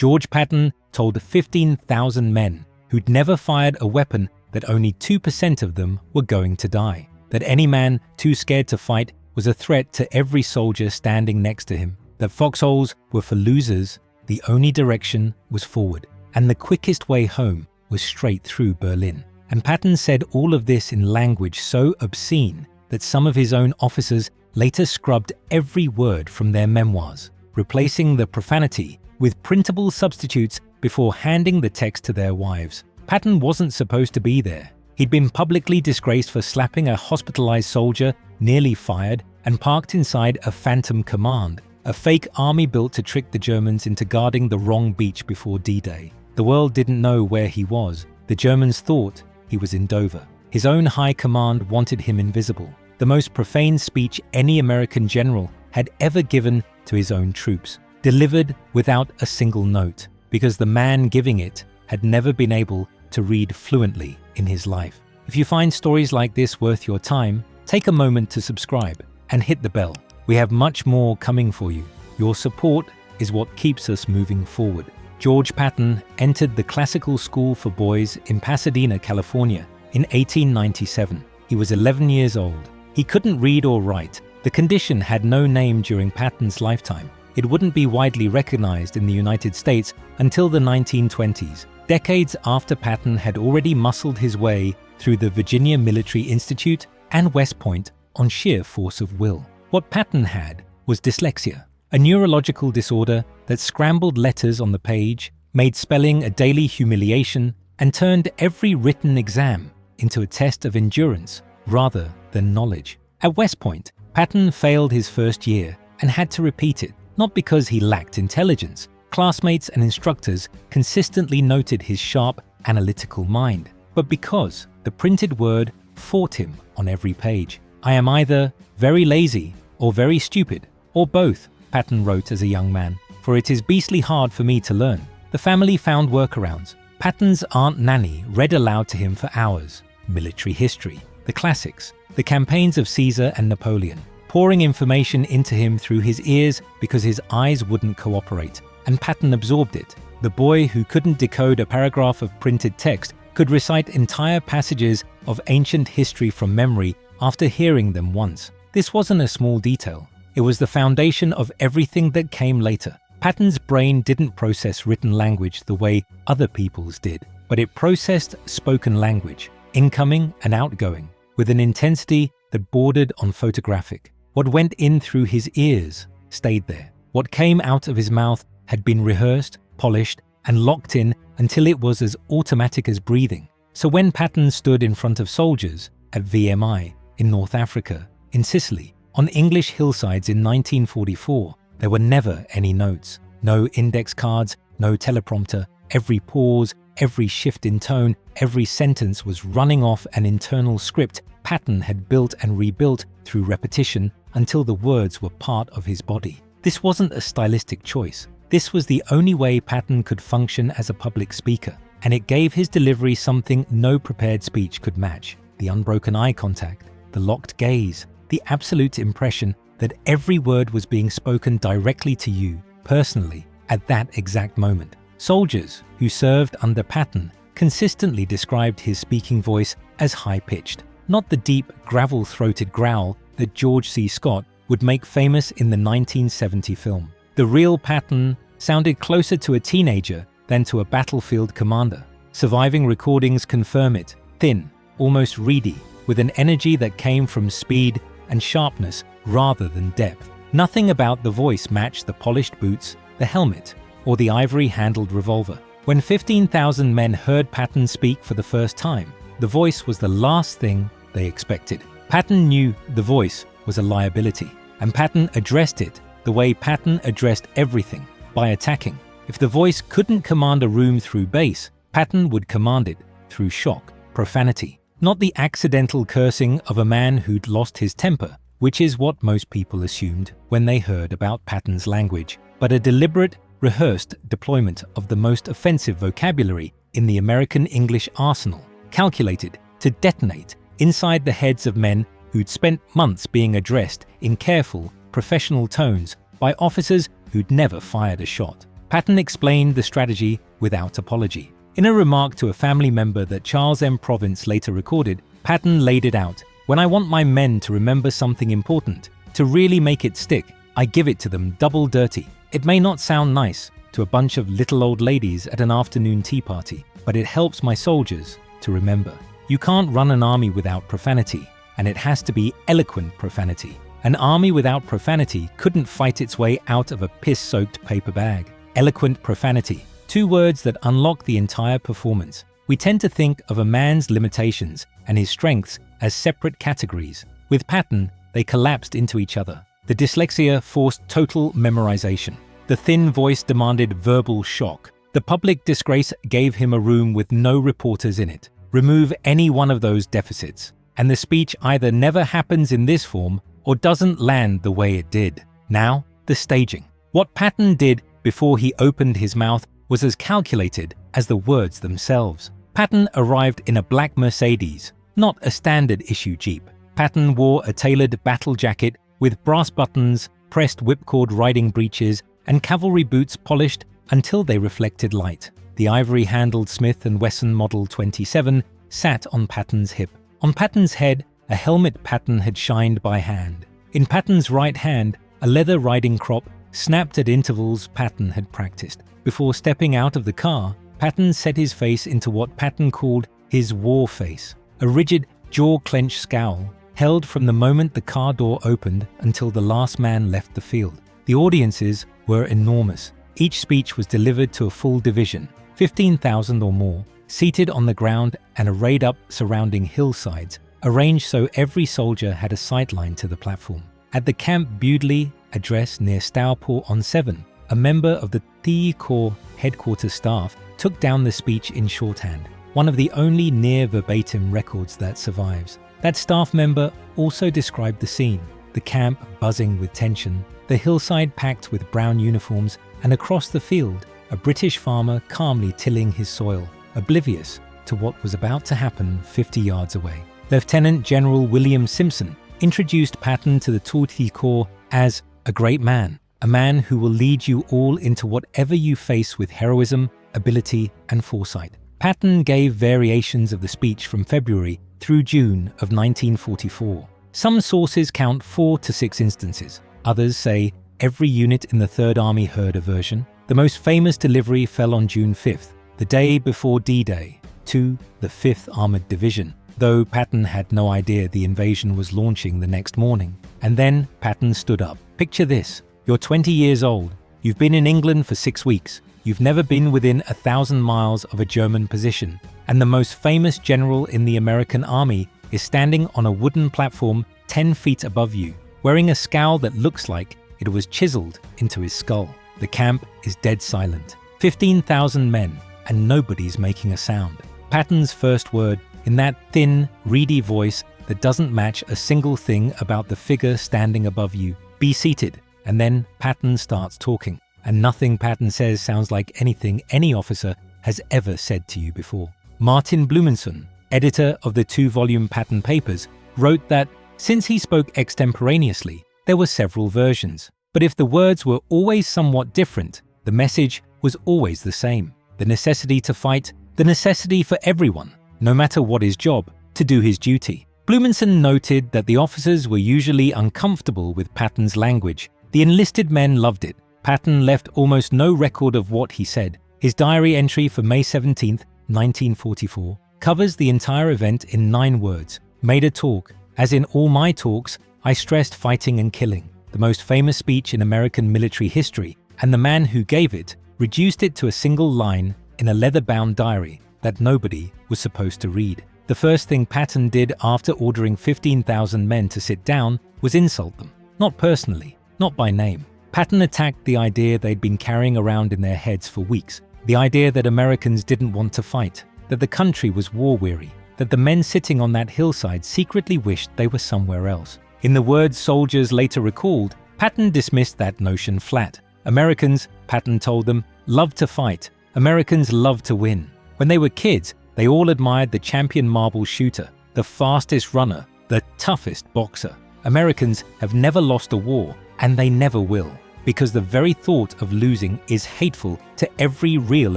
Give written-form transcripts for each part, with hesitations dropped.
George Patton told 15,000 men who'd never fired a weapon that only 2% of them were going to die, that any man too scared to fight was a threat to every soldier standing next to him, that foxholes were for losers, the only direction was forward, and the quickest way home was straight through Berlin. And Patton said all of this in language so obscene that some of his own officers later scrubbed every word from their memoirs, replacing the profanity with printable substitutes before handing the text to their wives. Patton wasn't supposed to be there. He'd been publicly disgraced for slapping a hospitalized soldier, nearly fired, and parked inside a Phantom Command, a fake army built to trick the Germans into guarding the wrong beach before D-Day. The world didn't know where he was. The Germans thought he was in Dover. His own high command wanted him invisible. The most profane speech any American general had ever given to his own troops, delivered without a single note, because the man giving it had never been able to read fluently in his life. If you find stories like this worth your time, take a moment to subscribe and hit the bell. We have much more coming for you. Your support is what keeps us moving forward. George Patton entered the Classical School for Boys in Pasadena, California in 1897. He was 11 years old. He couldn't read or write. The condition had no name during Patton's lifetime. It wouldn't be widely recognized in the United States until the 1920s, decades after Patton had already muscled his way through the Virginia Military Institute and West Point on sheer force of will. What Patton had was dyslexia, a neurological disorder that scrambled letters on the page, made spelling a daily humiliation, and turned every written exam into a test of endurance rather than knowledge. At West Point, Patton failed his first year and had to repeat it, not because he lacked intelligence. Classmates and instructors consistently noted his sharp, analytical mind, but because the printed word fought him on every page. "I am either very lazy or very stupid, or both," Patton wrote as a young man, "for it is beastly hard for me to learn." The family found workarounds. Patton's Aunt Nanny read aloud to him for hours. Military history, the classics, the campaigns of Caesar and Napoleon, pouring information into him through his ears because his eyes wouldn't cooperate, and Patton absorbed it. The boy who couldn't decode a paragraph of printed text could recite entire passages of ancient history from memory after hearing them once. This wasn't a small detail. It was the foundation of everything that came later. Patton's brain didn't process written language the way other people's did, but it processed spoken language, incoming and outgoing, with an intensity that bordered on photographic. What went in through his ears stayed there. What came out of his mouth had been rehearsed, polished, and locked in until it was as automatic as breathing. So when Patton stood in front of soldiers at WWII, in North Africa, in Sicily, on English hillsides in 1944, there were never any notes. No index cards, no teleprompter. Every pause, every shift in tone, every sentence was running off an internal script Patton had built and rebuilt through repetition until the words were part of his body. This wasn't a stylistic choice. This was the only way Patton could function as a public speaker, and it gave his delivery something no prepared speech could match: the unbroken eye contact, the locked gaze, the absolute impression that every word was being spoken directly to you, personally, at that exact moment. Soldiers who served under Patton consistently described his speaking voice as high-pitched, not the deep, gravel-throated growl that George C. Scott would make famous in the 1970 film. The real Patton sounded closer to a teenager than to a battlefield commander. Surviving recordings confirm it: thin, almost reedy, with an energy that came from speed and sharpness rather than depth. Nothing about the voice matched the polished boots, the helmet, or the ivory-handled revolver. When 15,000 men heard Patton speak for the first time, the voice was the last thing they expected. Patton knew the voice was a liability, and Patton addressed it the way Patton addressed everything, by attacking. If the voice couldn't command a room through bass, Patton would command it through shock, profanity. Not the accidental cursing of a man who'd lost his temper, which is what most people assumed when they heard about Patton's language, but a deliberate, rehearsed deployment of the most offensive vocabulary in the American English arsenal, calculated to detonate inside the heads of men who'd spent months being addressed in careful, professional tones by officers who'd never fired a shot. Patton explained the strategy without apology. In a remark to a family member that Charles M. Province later recorded, Patton laid it out. "When I want my men to remember something important, to really make it stick, I give it to them double dirty. It may not sound nice to a bunch of little old ladies at an afternoon tea party, but it helps my soldiers to remember. You can't run an army without profanity, and it has to be eloquent profanity. An army without profanity couldn't fight its way out of a piss-soaked paper bag. Eloquent profanity, two words that unlock the entire performance. We tend to think of a man's limitations and his strengths as separate categories. With Patton, they collapsed into each other. The dyslexia forced total memorization. The thin voice demanded verbal shock. The public disgrace gave him a room with no reporters in it. Remove any one of those deficits, and the speech either never happens in this form or doesn't land the way it did. Now, the staging. What Patton did before he opened his mouth was as calculated as the words themselves. Patton arrived in a black Mercedes, not a standard issue Jeep. Patton wore a tailored battle jacket with brass buttons, pressed whipcord riding breeches, and cavalry boots polished until they reflected light. The ivory-handled Smith & Wesson Model 27 sat on Patton's hip. On Patton's head, a helmet Patton had shined by hand. In Patton's right hand, a leather riding crop snapped at intervals Patton had practiced. Before stepping out of the car, Patton set his face into what Patton called his war face, a rigid, jaw-clenched scowl held from the moment the car door opened until the last man left the field. The audiences were enormous. Each speech was delivered to a full division, 15,000 or more, seated on the ground and arrayed up surrounding hillsides, arranged so every soldier had a sightline to the platform. At the Camp Bewdley address near Stourport-on-Severn, a member of the TIE Corps headquarters staff took down the speech in shorthand, one of the only near-verbatim records that survives. That staff member also described the scene, the camp buzzing with tension, the hillside packed with brown uniforms, and across the field, a British farmer calmly tilling his soil, oblivious to what was about to happen 50 yards away. Lieutenant General William Simpson introduced Patton to the Tortue Corps as a great man, a man who will lead you all into whatever you face with heroism, ability, and foresight. Patton gave variations of the speech from February through June of 1944. Some sources count 4 to 6 instances. Others say every unit in the Third Army heard a version. The most famous delivery fell on June 5th, the day before D-Day, to the 5th Armoured Division, though Patton had no idea the invasion was launching the next morning. And then Patton stood up. Picture this. You're 20 years old. You've been in England for 6 weeks. You've never been within 1,000 miles of a German position. And the most famous general in the American Army is standing on a wooden platform 10 feet above you, wearing a scowl that looks like it was chiseled into his skull. The camp is dead silent. 15,000 men, and nobody's making a sound. Patton's first word, in that thin, reedy voice that doesn't match a single thing about the figure standing above you, "Be seated." And then Patton starts talking, and nothing Patton says sounds like anything any officer has ever said to you before. Martin Blumenson, editor of the 2-volume Patton papers, wrote that since he spoke extemporaneously, there were several versions. But if the words were always somewhat different, the message was always the same. The necessity to fight, the necessity for everyone, no matter what his job, to do his duty. Blumenson noted that the officers were usually uncomfortable with Patton's language. The enlisted men loved it. Patton left almost no record of what he said. His diary entry for May 17, 1944, covers the entire event in 9 words. Made a talk. As in all my talks, I stressed fighting and killing, the most famous speech in American military history, and the man who gave it reduced it to a single line in a leather-bound diary that nobody was supposed to read. The first thing Patton did after ordering 15,000 men to sit down was insult them. Not personally, not by name. Patton attacked the idea they'd been carrying around in their heads for weeks. The idea that Americans didn't want to fight, that the country was war-weary, that the men sitting on that hillside secretly wished they were somewhere else. In the words soldiers later recalled, Patton dismissed that notion flat. Americans, Patton told them, love to fight. Americans love to win. When they were kids, they all admired the champion marble shooter, the fastest runner, the toughest boxer. Americans have never lost a war, and they never will. because the very thought of losing is hateful to every real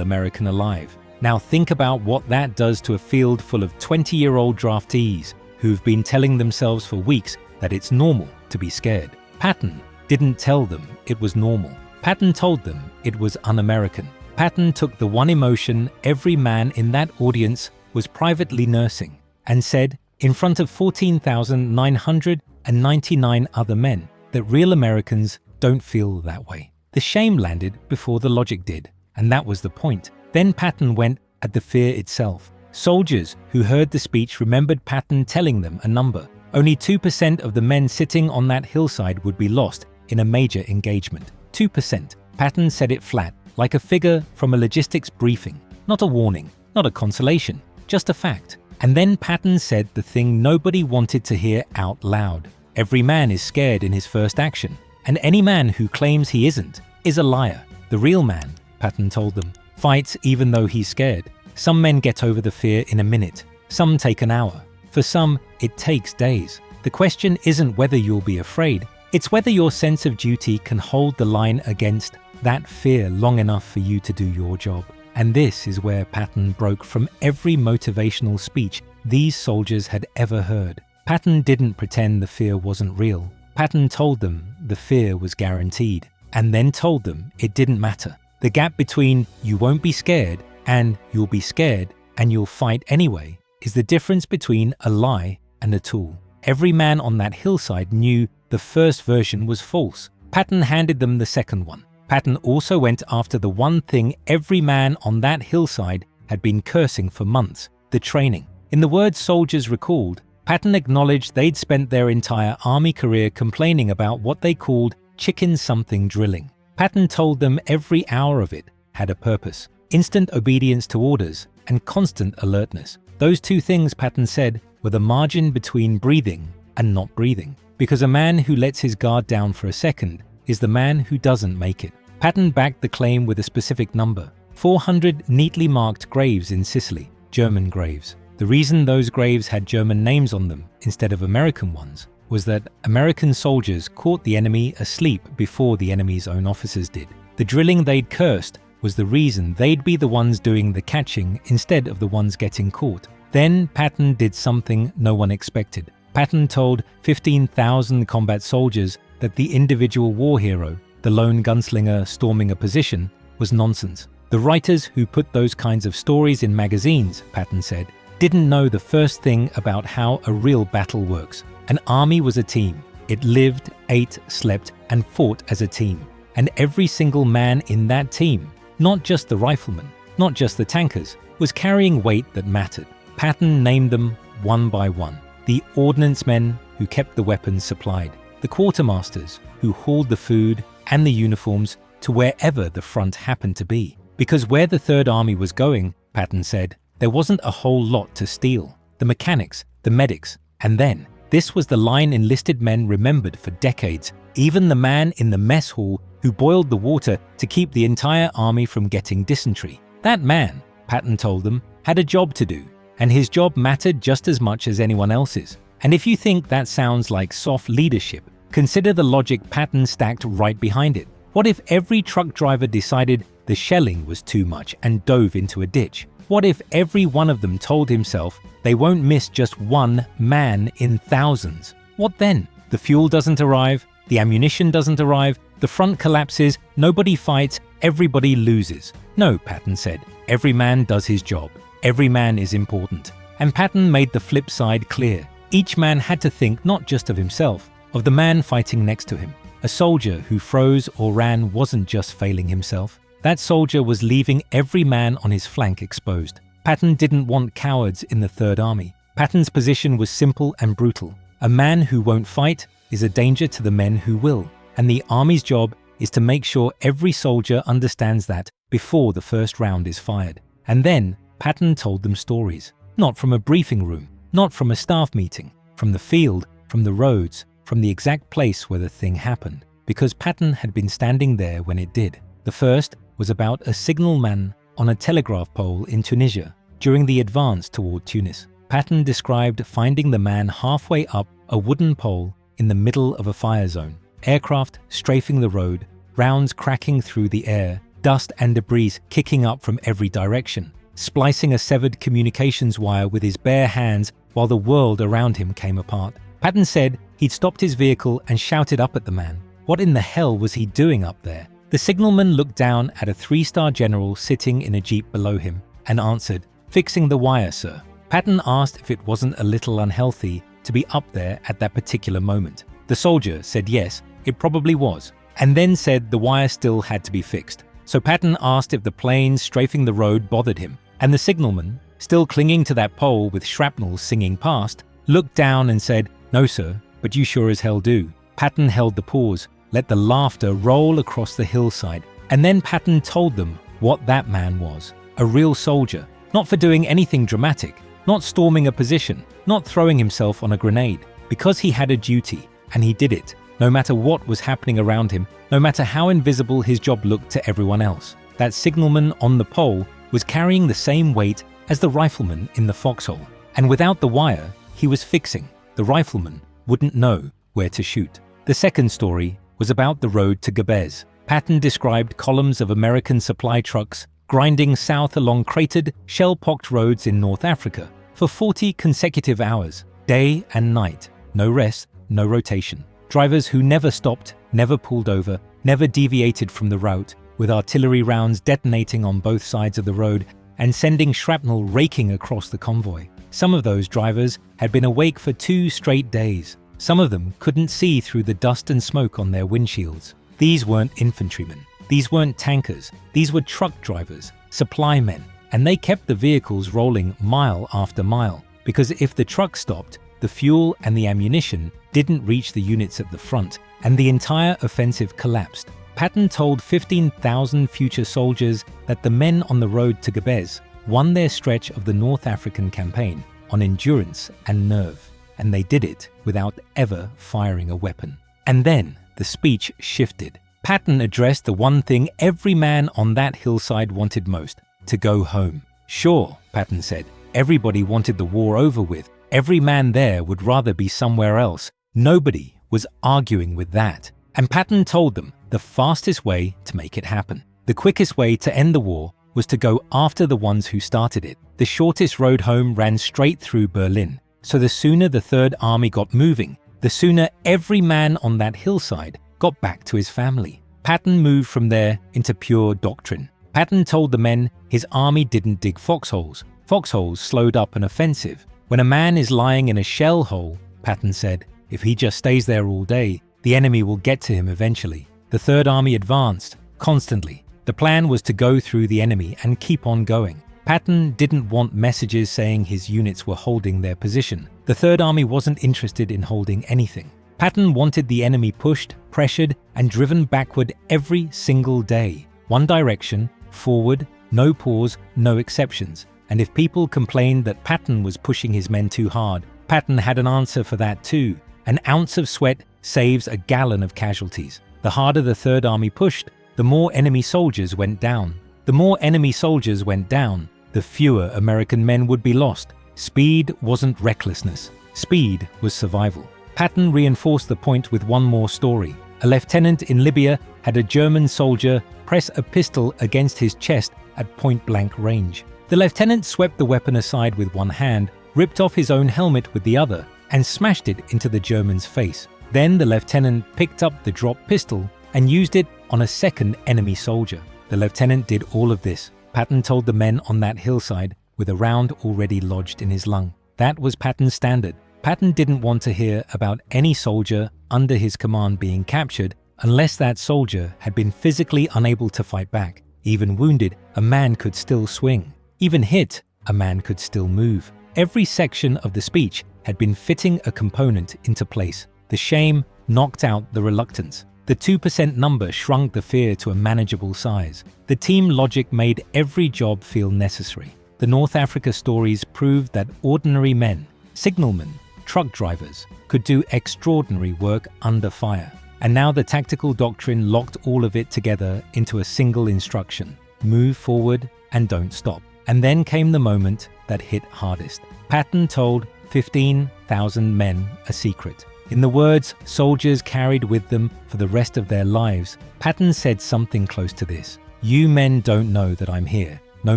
American alive. Now think about what that does to a field full of 20-year-old draftees who've been telling themselves for weeks that it's normal to be scared. Patton didn't tell them it was normal. Patton told them it was un-American. Patton took the one emotion every man in that audience was privately nursing and said, in front of 14,999 other men, that real Americans don't feel that way. The shame landed before the logic did, and that was the point. Then Patton went at the fear itself. Soldiers who heard the speech remembered Patton telling them a number. Only 2% of the men sitting on that hillside would be lost in a major engagement. 2%. Patton said it flat, like a figure from a logistics briefing. Not a warning, not a consolation, just a fact. And then Patton said the thing nobody wanted to hear out loud. Every man is scared in his first action, and any man who claims he isn't is a liar. The real man, Patton told them, fights even though he's scared. Some men get over the fear in a minute. Some take an hour. For some, it takes days. The question isn't whether you'll be afraid. It's whether your sense of duty can hold the line against that fear long enough for you to do your job. And this is where Patton broke from every motivational speech these soldiers had ever heard. Patton didn't pretend the fear wasn't real. Patton told them the fear was guaranteed, and then told them it didn't matter. The gap between "you won't be scared" and "you'll be scared and you'll fight anyway" is the difference between a lie and a tool. Every man on that hillside knew the first version was false. Patton handed them the second one. Patton also went after the one thing every man on that hillside had been cursing for months: the training. In the words soldiers recalled, Patton acknowledged they'd spent their entire army career complaining about what they called chicken something drilling. Patton told them every hour of it had a purpose: instant obedience to orders and constant alertness. Those two things, Patton said, were the margin between breathing and not breathing, because a man who lets his guard down for a second is the man who doesn't make it. Patton backed the claim with a specific number: 400 neatly marked graves in Sicily, German graves. The reason those graves had German names on them instead of American ones was that American soldiers caught the enemy asleep before the enemy's own officers did. The drilling they'd cursed was the reason they'd be the ones doing the catching instead of the ones getting caught. Then Patton did something no one expected. Patton told 15,000 combat soldiers that the individual war hero, the lone gunslinger storming a position, was nonsense. The writers who put those kinds of stories in magazines, Patton said, didn't know the first thing about how a real battle works. An army was a team. It lived, ate, slept, and fought as a team. And every single man in that team, not just the riflemen, not just the tankers, was carrying weight that mattered. Patton named them one by one: the ordnance men who kept the weapons supplied, the quartermasters who hauled the food and the uniforms to wherever the front happened to be. Because where the Third Army was going, Patton said, there wasn't a whole lot to steal: the mechanics, the medics, and then, this was the line enlisted men remembered for decades, even the man in the mess hall who boiled the water to keep the entire army from getting dysentery. That man, Patton told them, had a job to do, and his job mattered just as much as anyone else's. And if you think that sounds like soft leadership, consider the logic Patton stacked right behind it. What if every truck driver decided the shelling was too much and dove into a ditch? What if every one of them told himself they won't miss just one man in thousands? What then? The fuel doesn't arrive, the ammunition doesn't arrive, the front collapses, nobody fights, everybody loses. No, Patton said, every man does his job. Every man is important. And Patton made the flip side clear. Each man had to think not just of himself, of the man fighting next to him. A soldier who froze or ran wasn't just failing himself. That soldier was leaving every man on his flank exposed. Patton didn't want cowards in the Third Army. Patton's position was simple and brutal. A man who won't fight is a danger to the men who will, and the army's job is to make sure every soldier understands that before the first round is fired. And then Patton told them stories, not from a briefing room, not from a staff meeting, from the field, from the roads, from the exact place where the thing happened, because Patton had been standing there when it did. The first was about a signalman on a telegraph pole in Tunisia during the advance toward Tunis. Patton described finding the man halfway up a wooden pole in the middle of a fire zone, aircraft strafing the road, rounds cracking through the air, dust and debris kicking up from every direction, splicing a severed communications wire with his bare hands while the world around him came apart. Patton said he'd stopped his vehicle and shouted up at the man. What in the hell was he doing up there? The signalman looked down at a 3-star general sitting in a jeep below him and answered, "Fixing the wire, sir." Patton asked if it wasn't a little unhealthy to be up there at that particular moment. The soldier said yes, it probably was, and then said the wire still had to be fixed. So Patton asked if the planes strafing the road bothered him, and the signalman, still clinging to that pole with shrapnel singing past, looked down and said, "No sir, but you sure as hell do." Patton held the pause, let the laughter roll across the hillside, and then Patton told them what that man was. A real soldier, not for doing anything dramatic, not storming a position, not throwing himself on a grenade, because he had a duty, and he did it, no matter what was happening around him, no matter how invisible his job looked to everyone else. That signalman on the pole was carrying the same weight as the rifleman in the foxhole, and without the wire, he was fixing. The rifleman wouldn't know where to shoot. The second story was about the road to Gabès. Patton described columns of American supply trucks grinding south along cratered, shell-pocked roads in North Africa for 40 consecutive hours, day and night. No rest, no rotation. Drivers who never stopped, never pulled over, never deviated from the route, with artillery rounds detonating on both sides of the road and sending shrapnel raking across the convoy. Some of those drivers had been awake for 2 straight days. Some of them couldn't see through the dust and smoke on their windshields. These weren't infantrymen. These weren't tankers. These were truck drivers, supply men, and they kept the vehicles rolling mile after mile, because if the truck stopped, the fuel and the ammunition didn't reach the units at the front, and the entire offensive collapsed. Patton told 15,000 future soldiers that the men on the road to Gabès won their stretch of the North African campaign on endurance and nerve, and they did it without ever firing a weapon. And then the speech shifted. Patton addressed the one thing every man on that hillside wanted most: to go home. Sure, Patton said, everybody wanted the war over with. Every man there would rather be somewhere else. Nobody was arguing with that. And Patton told them the fastest way to make it happen, the quickest way to end the war, was to go after the ones who started it. The shortest road home ran straight through Berlin. So the sooner the Third Army got moving, the sooner every man on that hillside got back to his family. Patton moved from there into pure doctrine. Patton told the men his army didn't dig foxholes. Foxholes slowed up an offensive. When a man is lying in a shell hole, Patton said, if he just stays there all day, the enemy will get to him eventually. The Third Army advanced, constantly. The plan was to go through the enemy and keep on going. Patton didn't want messages saying his units were holding their position. The Third Army wasn't interested in holding anything. Patton wanted the enemy pushed, pressured, and driven backward every single day. One direction, forward, no pause, no exceptions. And if people complained that Patton was pushing his men too hard, Patton had an answer for that too. An ounce of sweat saves a gallon of casualties. The harder the Third Army pushed, the more enemy soldiers went down. The more enemy soldiers went down, the fewer American men would be lost. Speed wasn't recklessness. Speed was survival. Patton reinforced the point with one more story. A lieutenant in Libya had a German soldier press a pistol against his chest at point-blank range. The lieutenant swept the weapon aside with one hand, ripped off his own helmet with the other, and smashed it into the German's face. Then the lieutenant picked up the dropped pistol and used it on a second enemy soldier. The lieutenant did all of this, Patton told the men on that hillside, with a round already lodged in his lung. That was Patton's standard. Patton didn't want to hear about any soldier under his command being captured unless that soldier had been physically unable to fight back. Even wounded, a man could still swing. Even hit, a man could still move. Every section of the speech had been fitting a component into place. The shame knocked out the reluctance. The 2% number shrunk the fear to a manageable size. The team logic made every job feel necessary. The North Africa stories proved that ordinary men, signalmen, truck drivers, could do extraordinary work under fire. And now the tactical doctrine locked all of it together into a single instruction: move forward and don't stop. And then came the moment that hit hardest. Patton told 15,000 men a secret. In the words soldiers carried with them for the rest of their lives, Patton said something close to this: "You men don't know that I'm here. No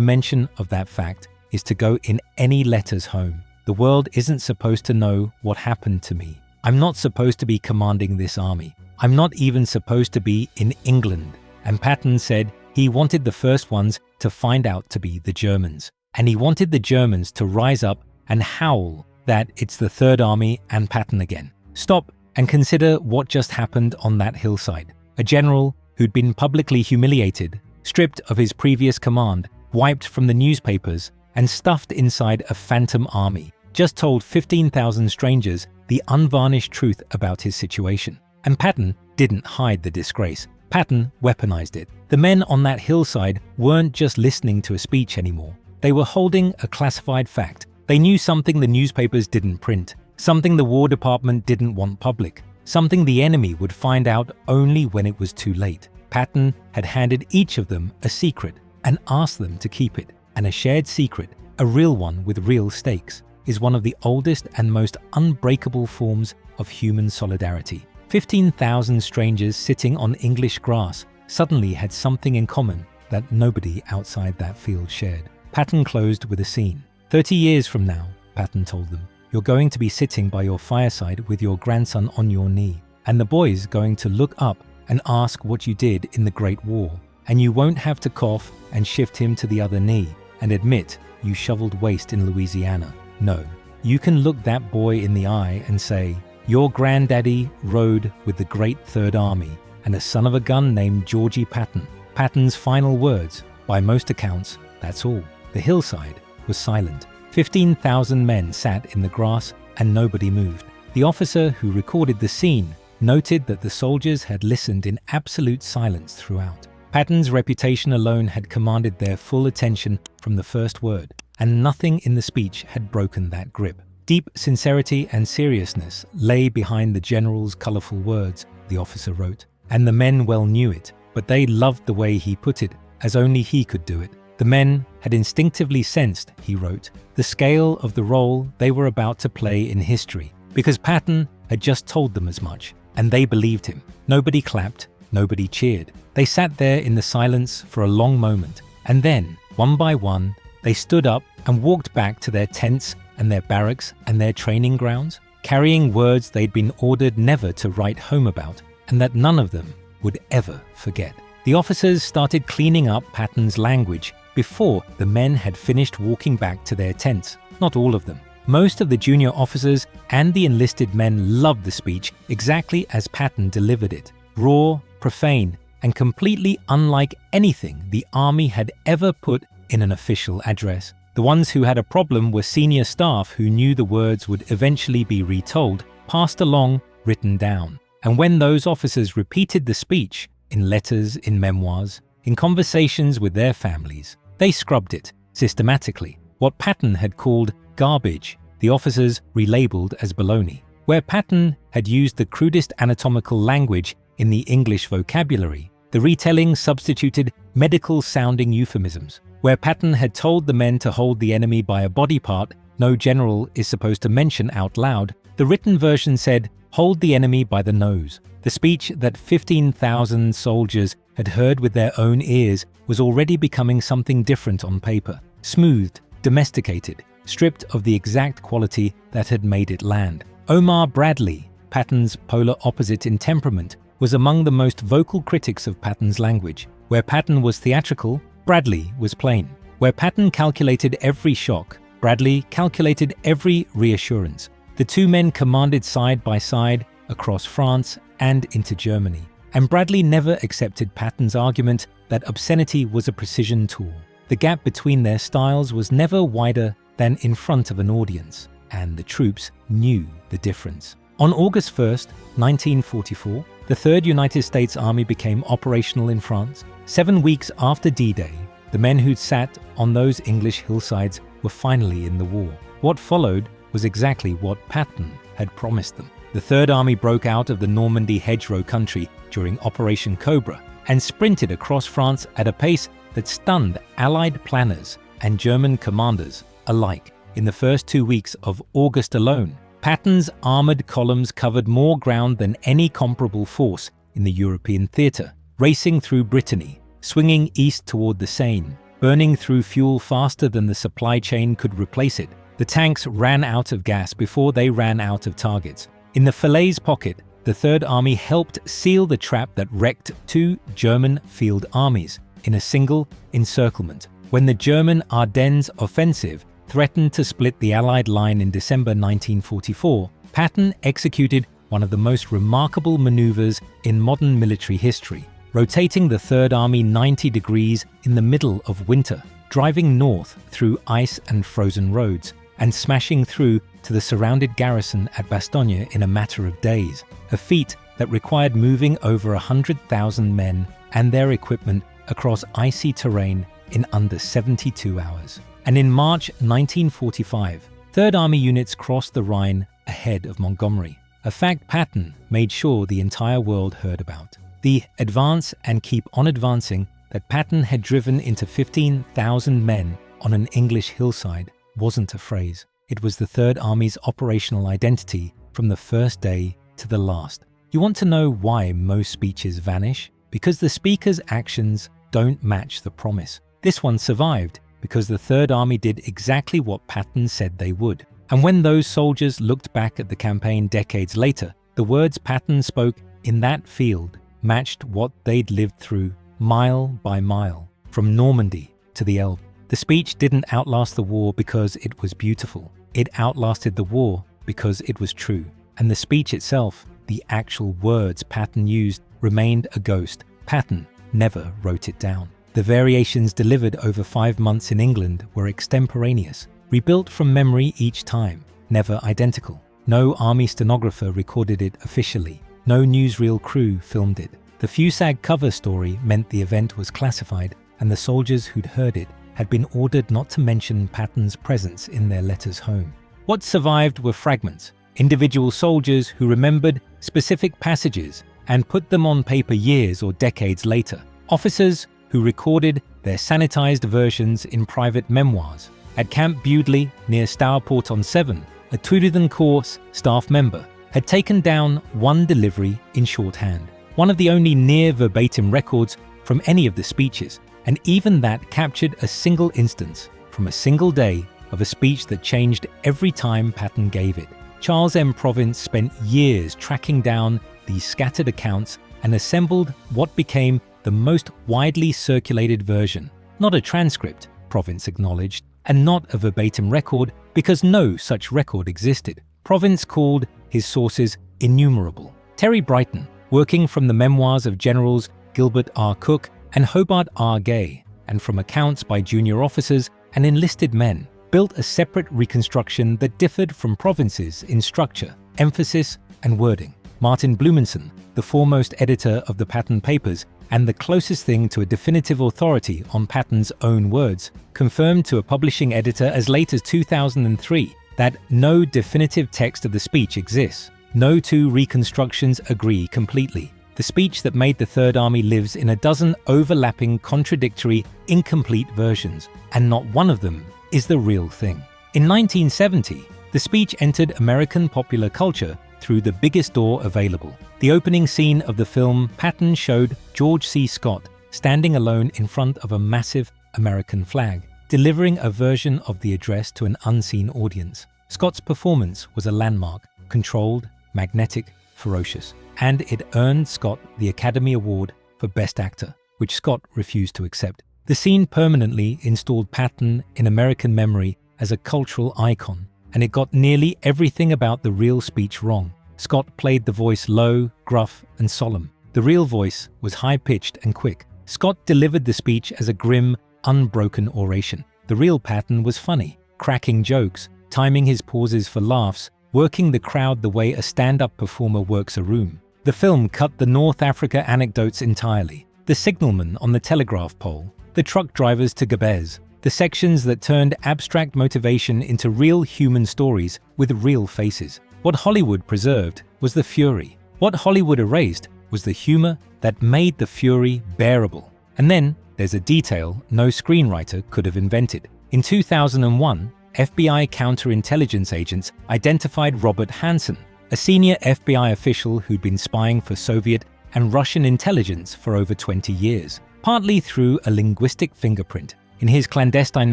mention of that fact is to go in any letters home. The world isn't supposed to know what happened to me. I'm not supposed to be commanding this army. I'm not even supposed to be in England." And Patton said he wanted the first ones to find out to be the Germans. And he wanted the Germans to rise up and howl that it's the Third Army and Patton again. Stop and consider what just happened on that hillside. A general who'd been publicly humiliated, stripped of his previous command, wiped from the newspapers, and stuffed inside a phantom army, just told 15,000 strangers the unvarnished truth about his situation. And Patton didn't hide the disgrace. Patton weaponized it. The men on that hillside weren't just listening to a speech anymore. They were holding a classified fact. They knew something the newspapers didn't print, something the War Department didn't want public, something the enemy would find out only when it was too late. Patton had handed each of them a secret and asked them to keep it. And a shared secret, a real one with real stakes, is one of the oldest and most unbreakable forms of human solidarity. 15,000 strangers sitting on English grass suddenly had something in common that nobody outside that field shared. Patton closed with a scene. 30 years from now, Patton told them, you're going to be sitting by your fireside with your grandson on your knee, and the boy's going to look up and ask what you did in the Great War, and you won't have to cough and shift him to the other knee and admit you shoveled waste in Louisiana. No, you can look that boy in the eye and say, your granddaddy rode with the Great Third Army and a son of a gun named Georgie Patton. Patton's final words, by most accounts, that's all. The hillside was silent. 15,000 men sat in the grass and nobody moved. The officer who recorded the scene noted that the soldiers had listened in absolute silence throughout. Patton's reputation alone had commanded their full attention from the first word, and nothing in the speech had broken that grip. Deep sincerity and seriousness lay behind the general's colorful words, the officer wrote, and the men well knew it, but they loved the way he put it, as only he could do it. The men had instinctively sensed, he wrote, the scale of the role they were about to play in history, because Patton had just told them as much, and they believed him. Nobody clapped, nobody cheered. They sat there in the silence for a long moment, and then, one by one, they stood up and walked back to their tents and their barracks and their training grounds, carrying words they'd been ordered never to write home about, and that none of them would ever forget. The officers started cleaning up Patton's language before the men had finished walking back to their tents. Not all of them. Most of the junior officers and the enlisted men loved the speech exactly as Patton delivered it. Raw, profane, and completely unlike anything the army had ever put in an official address. The ones who had a problem were senior staff who knew the words would eventually be retold, passed along, written down. And when those officers repeated the speech, in letters, in memoirs, in conversations with their families, they scrubbed it, systematically. What Patton had called garbage, the officers relabeled as baloney. Where Patton had used the crudest anatomical language in the English vocabulary, the retelling substituted medical-sounding euphemisms. Where Patton had told the men to hold the enemy by a body part no general is supposed to mention out loud, the written version said, hold the enemy by the nose. The speech that 15,000 soldiers had heard with their own ears was already becoming something different on paper, smoothed, domesticated, stripped of the exact quality that had made it land. Omar Bradley, Patton's polar opposite in temperament, was among the most vocal critics of Patton's language. Where Patton was theatrical, Bradley was plain. Where Patton calculated every shock, Bradley calculated every reassurance. The two men commanded side by side across France and into Germany, and Bradley never accepted Patton's argument that obscenity was a precision tool. The gap between their styles was never wider than in front of an audience, and the troops knew the difference. On August 1st, 1944, the 3rd United States Army became operational in France. 7 weeks after D-Day, the men who'd sat on those English hillsides were finally in the war. What followed was exactly what Patton had promised them. The Third Army broke out of the Normandy hedgerow country during Operation Cobra and sprinted across France at a pace that stunned Allied planners and German commanders alike. In the first 2 weeks of August alone, Patton's armored columns covered more ground than any comparable force in the European theatre, racing through Brittany, swinging east toward the Seine, burning through fuel faster than the supply chain could replace it. The tanks ran out of gas before they ran out of targets. In the Falaise pocket, the Third Army helped seal the trap that wrecked 2 German field armies in a single encirclement. When the German Ardennes offensive threatened to split the Allied line in December 1944, Patton executed one of the most remarkable maneuvers in modern military history, rotating the Third Army 90 degrees in the middle of winter, driving north through ice and frozen roads, and smashing through to the surrounded garrison at Bastogne in a matter of days, a feat that required moving over 100,000 men and their equipment across icy terrain in under 72 hours. And in March 1945, Third Army units crossed the Rhine ahead of Montgomery, a fact Patton made sure the entire world heard about. The advance and keep on advancing that Patton had driven into 15,000 men on an English hillside wasn't a phrase. It was the Third Army's operational identity from the first day to the last. You want to know why most speeches vanish? Because the speaker's actions don't match the promise. This one survived because the Third Army did exactly what Patton said they would. And when those soldiers looked back at the campaign decades later, the words Patton spoke in that field matched what they'd lived through mile by mile, from Normandy to the Elbe. The speech didn't outlast the war because it was beautiful. It outlasted the war because it was true. And the speech itself, the actual words Patton used, remained a ghost. Patton never wrote it down. The variations delivered over 5 months in England were extemporaneous, rebuilt from memory each time, never identical. No army stenographer recorded it officially. No newsreel crew filmed it. The FUSAG cover story meant the event was classified, and the soldiers who'd heard it had been ordered not to mention Patton's presence in their letters home. What survived were fragments, individual soldiers who remembered specific passages and put them on paper years or decades later, officers who recorded their sanitized versions in private memoirs. At Camp Bewdley near Stourport-on-Severn, a Tourdancourt staff member had taken down one delivery in shorthand, one of the only near verbatim records from any of the speeches, and even that captured a single instance from a single day of a speech that changed every time Patton gave it. Charles M. Province spent years tracking down these scattered accounts and assembled what became the most widely circulated version. Not a transcript, Province acknowledged, and not a verbatim record because no such record existed. Province called his sources innumerable. Terry Brighton, working from the memoirs of Generals Gilbert R. Cook and Hobart R. Gay, and from accounts by junior officers and enlisted men, built a separate reconstruction that differed from Province's in structure, emphasis, and wording. Martin Blumenson, the foremost editor of the Patton Papers and the closest thing to a definitive authority on Patton's own words, confirmed to a publishing editor as late as 2003 that no definitive text of the speech exists. No two reconstructions agree completely. The speech that made the Third Army lives in a dozen overlapping, contradictory, incomplete versions, and not one of them is the real thing. In 1970, the speech entered American popular culture through the biggest door available. The opening scene of the film Patton showed George C. Scott standing alone in front of a massive American flag, delivering a version of the address to an unseen audience. Scott's performance was a landmark, controlled, magnetic, ferocious, and it earned Scott the Academy Award for Best Actor, which Scott refused to accept. The scene permanently installed Patton in American memory as a cultural icon, and it got nearly everything about the real speech wrong. Scott played the voice low, gruff, and solemn. The real voice was high-pitched and quick. Scott delivered the speech as a grim, unbroken oration. The real Patton was funny, cracking jokes, timing his pauses for laughs, working the crowd the way a stand-up performer works a room. The film cut the North Africa anecdotes entirely. The signalman on the telegraph pole, the truck drivers to Gabès, the sections that turned abstract motivation into real human stories with real faces. What Hollywood preserved was the fury. What Hollywood erased was the humor that made the fury bearable. And then there's a detail no screenwriter could have invented. In 2001, FBI counterintelligence agents identified Robert Hansen, a senior FBI official who'd been spying for Soviet and Russian intelligence for over 20 years, partly through a linguistic fingerprint. In his clandestine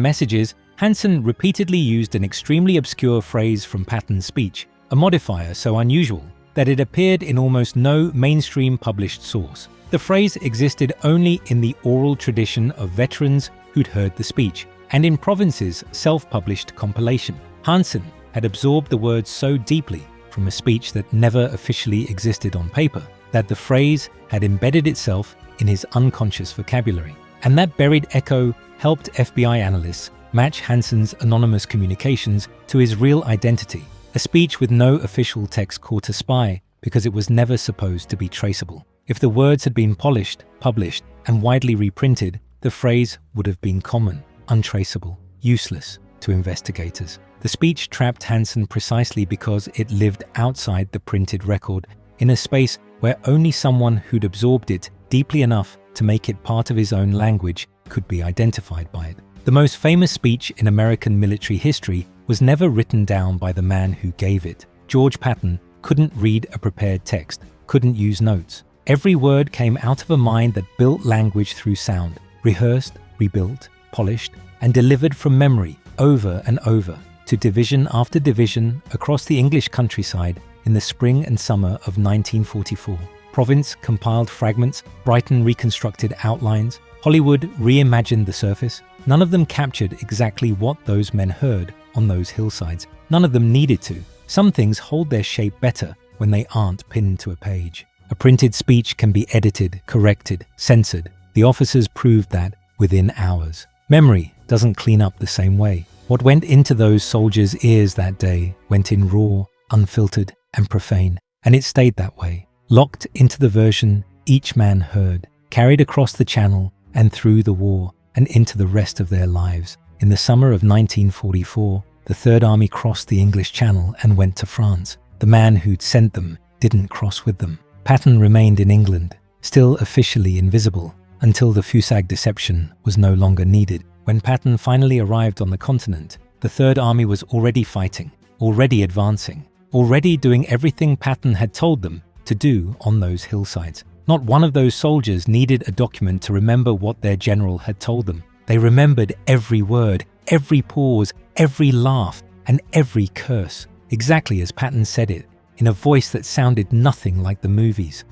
messages, Hansen repeatedly used an extremely obscure phrase from Patton's speech, a modifier so unusual that it appeared in almost no mainstream published source. The phrase existed only in the oral tradition of veterans who'd heard the speech, and in Province's self-published compilation. Hansen had absorbed the words so deeply from a speech that never officially existed on paper that the phrase had embedded itself in his unconscious vocabulary. And that buried echo helped FBI analysts match Hansen's anonymous communications to his real identity, a speech with no official text caught a spy because it was never supposed to be traceable. If the words had been polished, published, and widely reprinted, the phrase would have been common, untraceable, useless to investigators. The speech trapped Hansen precisely because it lived outside the printed record, in a space where only someone who'd absorbed it deeply enough to make it part of his own language could be identified by it. The most famous speech in American military history was never written down by the man who gave it. George Patton couldn't read a prepared text, couldn't use notes. Every word came out of a mind that built language through sound, rehearsed, rebuilt, polished, and delivered from memory over and over to division after division across the English countryside in the spring and summer of 1944. Province compiled fragments, Brighton reconstructed outlines, Hollywood reimagined the surface. None of them captured exactly what those men heard on those hillsides. None of them needed to. Some things hold their shape better when they aren't pinned to a page. A printed speech can be edited, corrected, censored. The officers proved that within hours. Memory doesn't clean up the same way. What went into those soldiers' ears that day went in raw, unfiltered, and profane, and it stayed that way, locked into the version each man heard, carried across the channel and through the war and into the rest of their lives. In the summer of 1944, the Third Army crossed the English Channel and went to France. The man who'd sent them didn't cross with them. Patton remained in England, still officially invisible, until the FUSAG deception was no longer needed. When Patton finally arrived on the continent, the Third Army was already fighting, already advancing, already doing everything Patton had told them to do on those hillsides. Not one of those soldiers needed a document to remember what their general had told them. They remembered every word, every pause, every laugh, and every curse, exactly as Patton said it, in a voice that sounded nothing like the movies.